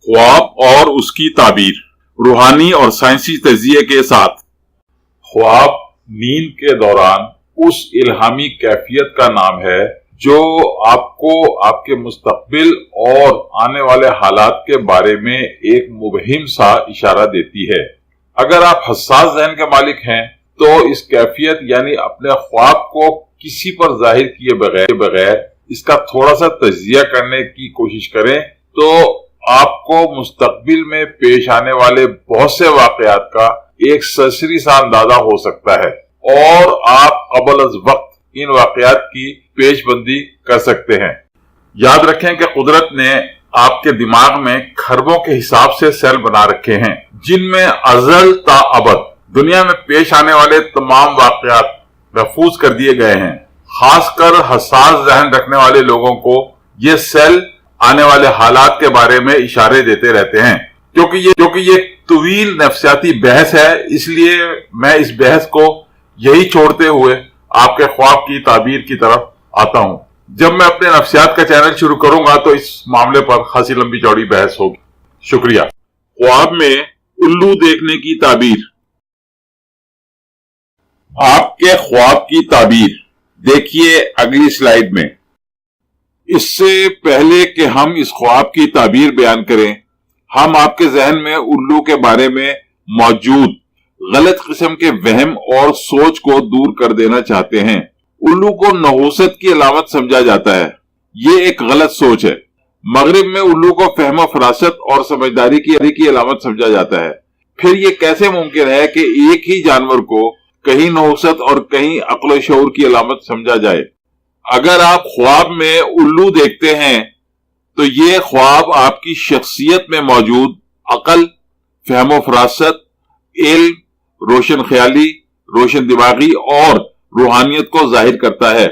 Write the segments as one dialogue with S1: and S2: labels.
S1: ख्वाब और उसकी ताबीर, रूहानी और साइंसी तजिए के साथ। ख्वाब नींद के दौरान उस इल्हामी कैफियत का नाम है जो आपको आपके मुस्तकबिल और आने वाले हालात के बारे में एक मुबहिम सा इशारा देती है। अगर आप हसास ज़हन के मालिक हैं तो इस कैफियत यानी अपने ख्वाब को किसी पर जाहिर किए बगैर इसका थोड़ा सा तजिया करने की कोशिश करें तो आपको मुस्तकबिल में पेश आने वाले बहुत से वाकयात का एक सरसरी सा अंदाजा हो सकता है और आप कबल अज वक्त इन वाकयात की पेशबंदी कर सकते हैं। याद रखें कि कुदरत ने आपके दिमाग में खरबों के हिसाब से सेल बना रखे हैं जिनमें अजल ता अबद दुनिया में पेश आने वाले तमाम वाकयात महफूज कर दिए गए हैं। खासकर हसास जहन रखने वाले लोगों को ये सेल आने वाले हालात के बारे में इशारे देते रहते हैं। क्योंकि ये तवील नफ्सियाती बहस है, इसलिए मैं इस बहस को यही छोड़ते हुए आपके ख्वाब की ताबीर की तरफ आता हूं। जब मैं अपने नफ्सियात का चैनल शुरू करूंगा तो इस मामले पर खासी लंबी चौड़ी बहस होगी। शुक्रिया। ख्वाब में उल्लू देखने की ताबीर। आपके ख्वाब की ताबीर देखिए अगली स्लाइड में। इससे पहले कि हम इस ख्वाब की ताबीर बयान करें, हम आपके जहन में उल्लू के बारे में मौजूद गलत किस्म के वहम और सोच को दूर कर देना चाहते हैं। उल्लू को नहूसत की अलामत समझा जाता है। ये एक गलत सोच है। मगरिब में उल्लू को फहम फरासत और समझदारी की अलामत समझा जाता है। फिर ये कैसे मुमकिन है कि एक ही जानवर को कहीं नहूसत और कहीं अक्ल शऊर की अलामत समझा जाए? अगर आप ख्वाब में उल्लू देखते हैं तो ये ख्वाब आपकी शख्सियत में मौजूद अकल, फहम फरासत, इल्म, रोशन ख्याली, रोशन दिमागी और रूहानियत को जाहिर करता है।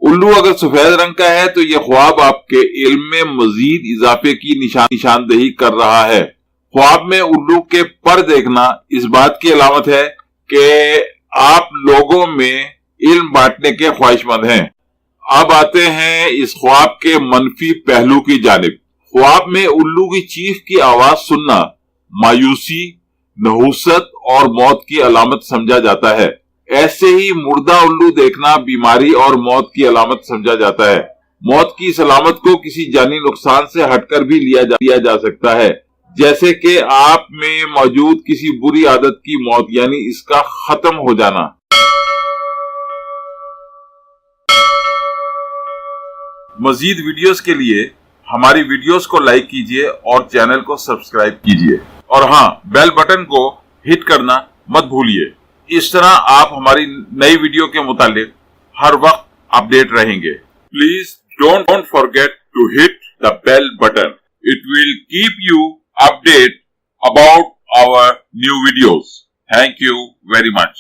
S1: उल्लू अगर सफेद रंग का है तो यह ख्वाब आपके इल्म में मजीद इजाफे की निशानदही कर रहा है। ख्वाब में उल्लू के पर देखना इस बात की अलामत है कि आप लोगों में इल्म बांटने के ख्वाहिशमंद हैं। अब आते हैं इस ख्वाब के मनफी पहलू की जानिब। ख्वाब में उल्लू की चीख की आवाज सुनना मायूसी, नहूसत और मौत की अलामत समझा जाता है। ऐसे ही मुर्दा उल्लू देखना बीमारी और मौत की अलामत समझा जाता है। मौत की सलामत को किसी जानी नुकसान से हटकर भी लिया जा सकता है, जैसे कि आप में मौजूद किसी बुरी आदत की मौत यानी इसका खत्म हो जाना। मजीद वीडियोस के लिए हमारी वीडियोस को लाइक कीजिए और चैनल को सब्सक्राइब कीजिए और हाँ, बेल बटन को हिट करना मत भूलिए। इस तरह आप हमारी नई वीडियो के मुतालिक हर वक्त अपडेट रहेंगे। Please don't forget to hit the bell button. It will keep you update about our new videos. Thank you very much.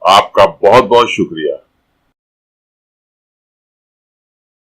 S1: आपका बहुत बहुत शुक्रिया।